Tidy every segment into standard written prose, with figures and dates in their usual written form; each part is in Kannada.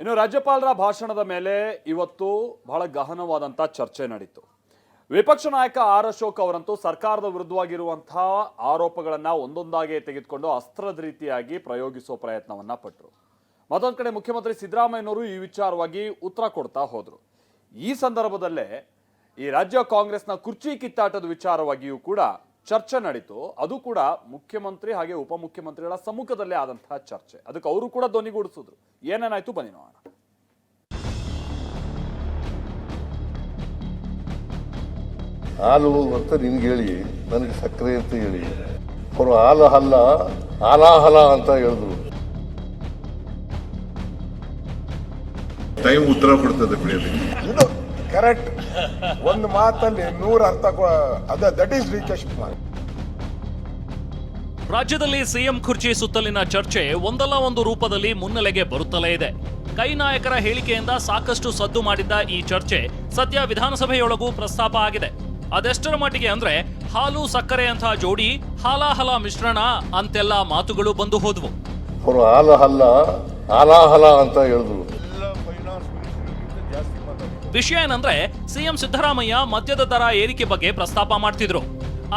ಇನ್ನು ರಾಜ್ಯಪಾಲರ ಭಾಷಣದ ಮೇಲೆ ಇವತ್ತು ಬಹಳ ಗಹನವಾದಂಥ ಚರ್ಚೆ ನಡೀತು. ವಿಪಕ್ಷ ನಾಯಕ ಆರ್ ಅಶೋಕ್ ಅವರಂತೂ ಸರ್ಕಾರದ ವಿರುದ್ಧವಾಗಿರುವಂತಹ ಆರೋಪಗಳನ್ನ ಒಂದೊಂದಾಗಿ ತೆಗೆದುಕೊಂಡು ಅಸ್ತ್ರದ ರೀತಿಯಾಗಿ ಪ್ರಯೋಗಿಸುವ ಪ್ರಯತ್ನವನ್ನ ಪಟ್ಟರು. ಮತ್ತೊಂದು ಕಡೆ ಮುಖ್ಯಮಂತ್ರಿ ಸಿದ್ದರಾಮಯ್ಯನವರು ಈ ವಿಚಾರವಾಗಿ ಉತ್ತರ ಕೊಡ್ತಾ ಹೋದ್ರು. ಈ ಸಂದರ್ಭದಲ್ಲೇ ಈ ರಾಜ್ಯ ಕಾಂಗ್ರೆಸ್ನ ಕುರ್ಚಿ ಕಿತ್ತಾಟದ ವಿಚಾರವಾಗಿಯೂ ಕೂಡ ಚರ್ಚೆ ನಡೀತು. ಅದು ಕೂಡ ಮುಖ್ಯಮಂತ್ರಿ ಹಾಗೆ ಉಪಮುಖ್ಯಮಂತ್ರಿಗಳ ಸಮ್ಮುಖದಲ್ಲೇ ಆದಂತಹ ಚರ್ಚೆ. ಅದಕ್ಕೆ ಅವರು ಕೂಡ ಧ್ವನಿಗೂಡಿಸಿದ್ರು. ಏನೇನಾಯ್ತು ಬನ್ನಿ ನೋಡೋಣ. ಹಾಲು ಅಂತ ನಿನ್ಗೆ ಹೇಳಿ, ನನಗೆ ಸಕ್ಕರೆ ಅಂತ ಹೇಳಿ, ಅವರು ಹಾಲು ಹಲ್ಲ ಹಾಲಾಹಲ ಅಂತ ಹೇಳಿದ್ರು. ಟೈಮ್ ಉತ್ತರ ಕೊಡ್ತದೆ ಬಿಡಿಯಲ್ಲಿ. ಇದು ಕರೆಕ್ಟ್. ಒಂದು ಮಾತಲ್ಲಿ 100 ಅರ್ಥ. That is D K Shivakumar. ರಾಜ್ಯದಲ್ಲಿ ಸಿಎಂ ಕುರ್ಚಿ ಸುತ್ತಲಿನ ಚರ್ಚೆ ಒಂದಲ್ಲ ಒಂದು ರೂಪದಲ್ಲಿ ಮುನ್ನೆಲೆಗೆ ಬರುತ್ತಲೇ ಇದೆ. ಕೈ ನಾಯಕರ ಹೇಳಿಕೆಯಿಂದ ಸಾಕಷ್ಟು ಸದ್ದು ಮಾಡಿದ್ದ ಈ ಚರ್ಚೆ ಸದ್ಯ ವಿಧಾನಸಭೆಯೊಳಗೂ ಪ್ರಸ್ತಾಪ ಆಗಿದೆ. ಅದೆಷ್ಟರ ಮಟ್ಟಿಗೆ ಅಂದ್ರೆ ಹಾಲು ಸಕ್ಕರೆ ಅಂತ ಜೋಡಿ ಹಾಲಾಹಲ ಮಿಶ್ರಣ ಅಂತೆಲ್ಲ ಮಾತುಗಳು ಬಂದು ಹೋದ್ವು. ಅವರು ಹಾಲು ಹಲ್ಲ ಹಾಲಾಹಲ ಅಂತ ಹೇಳಿದ್ರು. ವಿಷಯ ಏನಂದ್ರೆ ಸಿಎಂ ಸಿದ್ದರಾಮಯ್ಯ ಮದ್ಯದ ದರ ಏರಿಕೆ ಬಗ್ಗೆ ಪ್ರಸ್ತಾಪ ಮಾಡ್ತಿದ್ರು.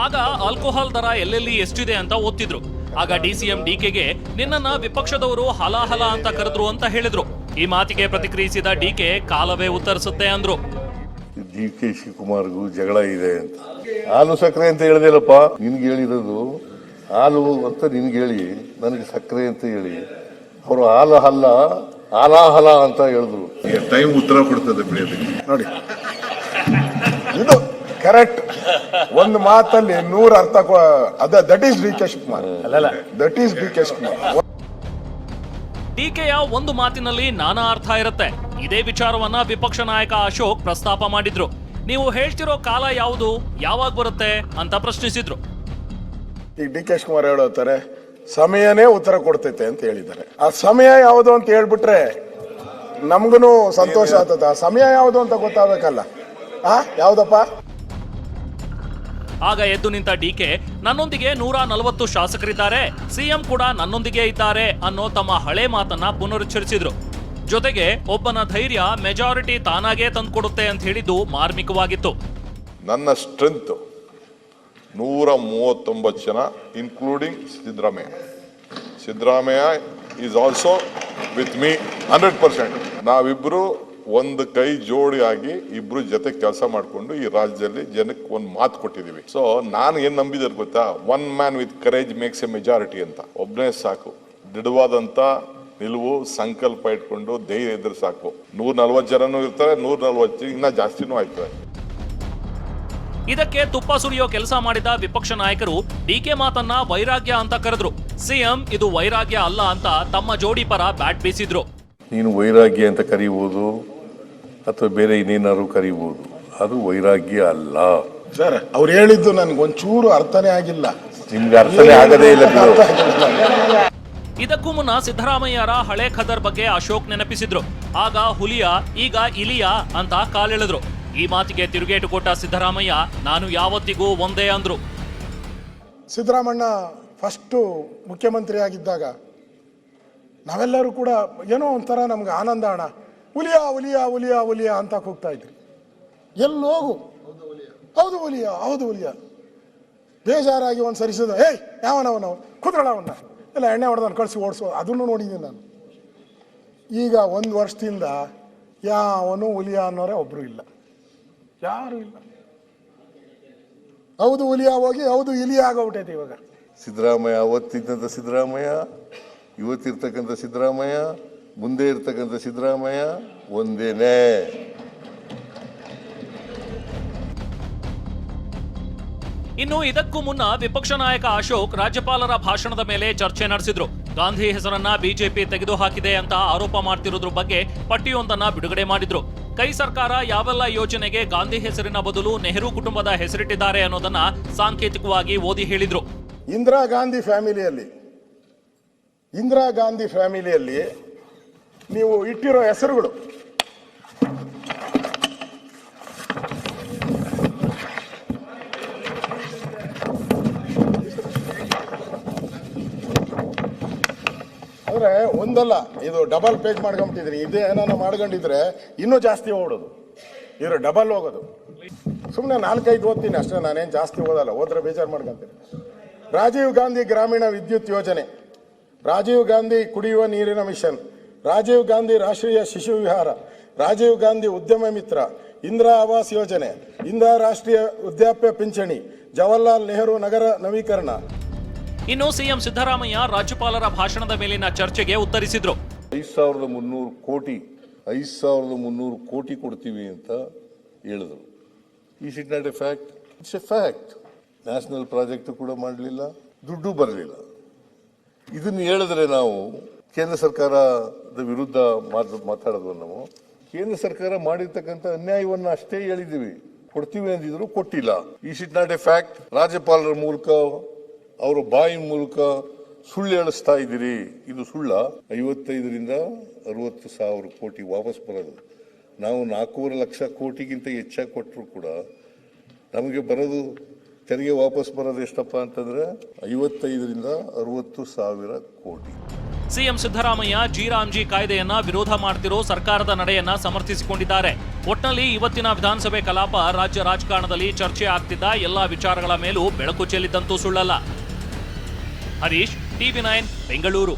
ಆಗ ಆಲ್ಕೋಹಾಲ್ ದರ ಎಲ್ಲೆಲ್ಲಿ ಎಷ್ಟಿದೆ ಅಂತ ಓದ್ತಿದ್ರು. ಆಗ ಡಿಸಿಎಂ ಡಿಕೆಗೆ ನಿನ್ನನ್ನ ವಿಪಕ್ಷದವರು ಹಲಾಹಲ ಅಂತ ಕರೆದ್ರು ಅಂತ ಹೇಳಿದ್ರು. ಈ ಮಾತಿಗೆ ಪ್ರತಿಕ್ರಿಯಿಸಿದ ಡಿಕೆ ಕಾಲವೇ ಉತ್ತರಿಸುತ್ತೆ ಅಂದ್ರು. ಡಿ ಕೆ ಶಿವಕುಮಾರ್ಗೂ ಜಗಳ ಇದೆ ಅಂತ. ಹಾಲು ಸಕ್ಕರೆ ಅಂತ ಹೇಳ್ದಿಲ್ಲಪ್ಪ, ನಿನ್ಗೆ ಹೇಳಿರೋದು ಹಾಲು ಅಂತ ನಿನ್ಗೆ ಹೇಳಿ, ನನಗೆ ಸಕ್ಕರೆ ಅಂತ ಹೇಳಿ, ಅವರು ಹಾಲು ಹಲ್ಲ ಹಾಲಾಹಲ ಅಂತ ಹೇಳಿದ್ರು. ಟೈಮ್ ಉತ್ತರ ಕೊಡ್ತದೆ ಬಿಡಿಯಲ್ಲಿ. ನೋಡಿ, ಇದು ಕರೆಕ್ಟ್. ಒಂದು ಮಾತಲ್ಲಿ 100 ಅರ್ಥ. That is D K Shivakumar. That is D K Shivakumar. ಡಿಕೆಯ ಒಂದು ಮಾತಿನಲ್ಲಿ ನಾನಾ ಅರ್ಥ ಇರುತ್ತೆ. ಇದೇ ವಿಚಾರವನ್ನ ವಿಪಕ್ಷ ನಾಯಕ ಅಶೋಕ್ ಪ್ರಸ್ತಾಪ ಮಾಡಿದ್ರು. ನೀವು ಹೇಳ್ತಿರೋ ಕಾಲ ಯಾವುದು, ಯಾವಾಗ ಬರುತ್ತೆ ಅಂತ ಪ್ರಶ್ನಿಸಿದ್ರು. ಈಗ ಡಿ ಕೆ ಶಿವಕುಮಾರ್ ಹೇಳೋತಾರೆ ಸಮಯನೇ ಉತ್ತರ ಕೊಡ್ತೈತೆ ಅಂತ ಹೇಳಿದ್ದಾರೆ. ಆ ಸಮಯ ಯಾವುದು ಅಂತ ಹೇಳ್ಬಿಟ್ರೆ ನಮ್ಗೂ ಸಂತೋಷ ಆಗ್ತದ. ಆ ಸಮಯ ಯಾವುದು ಅಂತ ಗೊತ್ತಾಗಬೇಕಲ್ಲ. ಯಾವ್ದಪ್ಪ? ಆಗ ಎದ್ದು ನಿಂತ ಡಿಕೆ ನನ್ನೊಂದಿಗೆ 140 ಶಾಸಕರಿದ್ದಾರೆ, ಸಿಎಂ ಕೂಡ ನನ್ನೊಂದಿಗೆ ಇದ್ದಾರೆ ಅನ್ನೋ ತಮ್ಮ ಹಳೆ ಮಾತನ್ನ ಪುನರುಚ್ಚರಿಸಿದ್ರು. ಜೊತೆಗೆ ಒಬ್ಬನ ಧೈರ್ಯ ಮೆಜಾರಿಟಿ ತಾನಾಗೇ ತಂದ್ಕೊಡುತ್ತೆ ಅಂತ ಹೇಳಿದ್ದು ಮಾರ್ಮಿಕವಾಗಿತ್ತು. ನನ್ನ ಸ್ಟ್ರೆಂತ್ 139 ಜನ, including Siddaramaiah. Siddaramaiah is also with me 100%. ನಾವಿಬ್ರು ಒಂದು ಕೈ ಜೋಡಿ ಆಗಿ ಇಬ್ರು ಜೊತೆ ಕೆಲಸ ಮಾಡಿಕೊಂಡು ಈ ರಾಜ್ಯದಲ್ಲಿ ಜನಕ್ಕೆ ಒಂದು ಮಾತು ಕೊಟ್ಟಿದ್ದೀವಿ. ಸೊ ನಾನು ಏನ್ ನಂಬಿದ್ರೆ ಗೊತ್ತಾ, one man with courage makes A majority ಅಂತ. ಒಬ್ಬನೇ ಸಾಕು, ದೃಢವಾದಂತ ನಿಲುವು ಸಂಕಲ್ಪ ಇಟ್ಕೊಂಡು ಧೈರ್ಯ ಇದ್ರೆ ಸಾಕು. 140 ಜನನೂ ಇರ್ತಾರೆ, 140 ಇನ್ನ ಜಾಸ್ತಿನೂ ಆಯ್ತದೆ. ಇದಕ್ಕೆ ತುಪ್ಪ ಸುರಿಯೋ ಕೆಲಸ ಮಾಡಿದ ವಿಪಕ್ಷ ನಾಯಕರು ಡಿಕೆ ಮಾತನ್ನ ವೈರಾಗ್ಯ ಅಂತ ಕರೆದ್ರು. ಸಿಎಂ ಇದು ವೈರಾಗ್ಯ ಅಲ್ಲ ಅಂತ ತಮ್ಮ ಜೋಡಿ ಪರ ಬ್ಯಾಟ್ ಬೀಸಿದ್ರು. ನೀನು ವೈರಾಗ್ಯ ಅಂತ ಕರೀಬಹುದು ಅಥವಾ ಬೇರೆ ಇನ್ನೇನಾದ್ರು ಕರೀಬಹುದು, ಅದು ವೈರಾಗ್ಯ ಅಲ್ಲ ಸರ್. ಅವ್ರು ಹೇಳಿದ್ದು ನನ್ಗೆ ಒಂಚೂರು ಅರ್ಥನೇ ಆಗಿಲ್ಲ. ನಿಮ್ಗೆ ಅರ್ಥನೇ ಆಗದೇ ಇಲ್ಲ. ಇದಕ್ಕೂ ಮುನ್ನ ಸಿದ್ದರಾಮಯ್ಯರ ಹಳೆ ಖದರ್ ಬಗ್ಗೆ ಅಶೋಕ್ ನೆನಪಿಸಿದ್ರು. ಆಗ ಹುಲಿಯ ಈಗ ಇಲಿಯ ಅಂತ ಕಾಲೆಳೆದ್ರು. ಈ ಮಾತಿಗೆ ತಿರುಗೇಟು ಕೊಟ್ಟ ಸಿದ್ದರಾಮಯ್ಯ ನಾನು ಯಾವತ್ತಿಗೂ ಒಂದೇ ಅಂದ್ರು. ಸಿದ್ದರಾಮಣ್ಣ ಫಸ್ಟು ಮುಖ್ಯಮಂತ್ರಿ ಆಗಿದ್ದಾಗ ನಾವೆಲ್ಲರೂ ಕೂಡ ಏನೋ ಒಂಥರ ನಮ್ಗೆ ಆನಂದ. ಅಣ್ಣ ಹುಲಿಯಾ ಹುಲಿಯಾ ಹುಲಿಯಾ ಹುಲಿಯಾ ಅಂತ ಕೂಗ್ತಾ ಇದ್ರಿ. ಎಲ್ಲೋಗು ಹೌದು ಹುಲಿಯಾ ಹೌದು ಹುಲಿಯಾ. ಬೇಜಾರಾಗಿ ಒಂದು ಸರಿಸಿದ ಏಯ್ ಯಾವನವನು ಕುದ್ರಳವನ್ನ ಎಲ್ಲ ಎಣ್ಣೆ ಹೊಡೆದನ್ನು ಕಳಿಸಿ ಓಡಿಸೋ ಅದನ್ನು ನೋಡಿದ್ದೀನಿ ನಾನು. ಈಗ 1 ವರ್ಷದಿಂದ ಯಾವನು ಹುಲಿಯಾ ಅನ್ನೋರೇ ಒಬ್ರು ಇಲ್ಲ, ಯಾರು ಇಲ್ಲ. ಹೌದು ಹುಲಿಯಾ ಹೋಗಿ ಹೌದು ಇಲಿಯಾ ಆಗೋಗ್ಬಿಟ್ಟೈತೆ ಇವಾಗ. ಸಿದ್ದರಾಮಯ್ಯ ಅವತ್ತಿದ್ದಂಥ ಸಿದ್ದರಾಮಯ್ಯ, ಇವತ್ತಿರ್ತಕ್ಕಂಥ ಸಿದ್ದರಾಮಯ್ಯ, ಮುಂದೆ ಇರ್ತಕ್ಕಂಥ ಸಿದ್ದರಾಮಯ್ಯ ಒಂದೇನೇ. ಇನ್ನು ಇದಕ್ಕೂ ಮುನ್ನ ವಿಪಕ್ಷ ನಾಯಕ ಅಶೋಕ್ ರಾಜ್ಯಪಾಲರ ಭಾಷಣದ ಮೇಲೆ ಚರ್ಚೆ ನಡೆಸಿದ್ರು. ಗಾಂಧಿ ಹೆಸರನ್ನ ಬಿಜೆಪಿ ತೆಗೆದುಹಾಕಿದೆ ಅಂತ ಆರೋಪ ಮಾಡ್ತಿರೋದ್ರ ಬಗ್ಗೆ ಪಟ್ಟಿಯೊಂದನ್ನ ಬಿಡುಗಡೆ ಮಾಡಿದ್ರು. ಕೈ ಸರ್ಕಾರ ಯಾವೆಲ್ಲ ಯೋಜನೆಗೆ ಗಾಂಧಿ ಹೆಸರಿನ ಬದಲು ನೆಹರು ಕುಟುಂಬದ ಹೆಸರಿಟ್ಟಿದ್ದಾರೆ ಅನ್ನೋದನ್ನ ಸಾಂಕೇತಿಕವಾಗಿ ಓದಿ ಹೇಳಿದ್ರು. ಇಂದಿರಾ ಗಾಂಧಿ ಫ್ಯಾಮಿಲಿಯಲ್ಲಿ ನೀವು ಇಟ್ಟಿರೋ ಹೆಸರುಗಳು ಆದ್ರೆ ಒಂದಲ್ಲ, ಇದು ಡಬಲ್ ಪೇಜ್ ಮಾಡ್ಕೊಂಬಿಟ್ಟಿದ್ರಿ. ಇದೇ ಏನಾನ ಮಾಡ್ಕೊಂಡಿದ್ರೆ ಇನ್ನೂ ಜಾಸ್ತಿ ಓಡೋದು, ಇವರು ಡಬಲ್ ಹೋಗೋದು. ಸುಮ್ಮನೆ 4-5 ಓದ್ತೀನಿ ಅಷ್ಟೇ, ನಾನೇನು ಜಾಸ್ತಿ ಓದಲ್ಲ, ಹೋದ್ರೆ ಬೇಜಾರು ಮಾಡ್ಕೊಂತೀನಿ. ರಾಜೀವ್ ಗಾಂಧಿ ಗ್ರಾಮೀಣ ವಿದ್ಯುತ್ ಯೋಜನೆ, ರಾಜೀವ್ ಗಾಂಧಿ ಕುಡಿಯುವ ನೀರಿನ ಮಿಷನ್, ರಾಜೀವ್ ಗಾಂಧಿ ರಾಷ್ಟ್ರೀಯ ಶಿಶು ವಿಹಾರ, ರಾಜೀವ್ ಗಾಂಧಿ ಉದ್ಯಮ ಮಿತ್ರ, ಇಂದಿರಾ ಆವಾಸ್ ಯೋಜನೆ, ಇಂದಿರಾ ರಾಷ್ಟ್ರೀಯ ವೃದ್ಧಾಪ್ಯ ಪಿಂಚಣಿ, ಜವಾಹರ್ಲಾಲ್ ನೆಹರು ನಗರ ನವೀಕರಣ. ಇನ್ನು ಸಿಎಂ ಸಿದ್ದರಾಮಯ್ಯ ರಾಜ್ಯಪಾಲರ ಭಾಷಣದ ಮೇಲಿನ ಚರ್ಚೆಗೆ ಉತ್ತರಿಸಿದ್ರು. 5,300 ಕೋಟಿ ಕೊಡ್ತೀವಿ ಅಂತ ಹೇಳಿದ್ರು. Is it not A fact? It's A fact. National project ಕೂಡ ಮಾಡಲಿಲ್ಲ, ದುಡ್ಡು ಬರಲಿಲ್ಲ. ಇದನ್ನು ಹೇಳಿದ್ರೆ ನಾವು ಕೇಂದ್ರ ಸರ್ಕಾರದ ವಿರುದ್ಧ ಮಾತಾಡೋದು. ನಾವು ಕೇಂದ್ರ ಸರ್ಕಾರ ಮಾಡಿರ್ತಕ್ಕಂಥ ಅನ್ಯಾಯವನ್ನು ಅಷ್ಟೇ ಹೇಳಿದ್ದೀವಿ. ಕೊಡ್ತೀವಿ ಅಂದಿದ್ರು, ಕೊಟ್ಟಿಲ್ಲ. Is it not A fact? ರಾಜ್ಯಪಾಲರ ಮೂಲಕ, ಅವರ ಬಾಯಿ ಮೂಲಕ ಸುಳ್ಳು ಹೇಳಿಸ್ತಾ ಇದ್ದೀರಿ. ಇದು ಸುಳ್ಳ? 55ರಿಂದ 60 ಸಾವಿರ ಕೋಟಿ ವಾಪಸ್ ಬರೋದು. ನಾವು 4.5 ಲಕ್ಷ ಕೋಟಿಗಿಂತ ಹೆಚ್ಚಾಗಿ ಕೊಟ್ಟರು ಕೂಡ ನಮಗೆ ಬರೋದು, ತೆರಿಗೆ ವಾಪಸ್ ಬರೋದು ಎಷ್ಟಪ್ಪ ಅಂತಂದ್ರೆ 55ರಿಂದ 60 ಸಾವಿರ ಕೋಟಿ. ಸಿಎಂ ಸಿದ್ದರಾಮಯ್ಯ ಜಿ ಕಾಯ್ದೆಯನ್ನ ವಿರೋಧ ಮಾಡ್ತಿರೋ ಸರ್ಕಾರದ ನಡೆಯನ್ನ ಸಮರ್ಥಿಸಿಕೊಂಡಿದ್ದಾರೆ. ಒಟ್ನಲ್ಲಿ ಇವತ್ತಿನ ವಿಧಾನಸಭೆ ಕಲಾಪ ರಾಜ್ಯ ರಾಜಕಾರಣದಲ್ಲಿ ಚರ್ಚೆ ಆಗ್ತಿದ್ದ ಎಲ್ಲಾ ವಿಚಾರಗಳ ಮೇಲೂ ಬೆಳಕು ಚೆಲ್ಲಿದ್ದಂತೂ ಸುಳ್ಳಲ್ಲ. ಹರೀಶ್, TV9 ಬೆಂಗಳೂರು.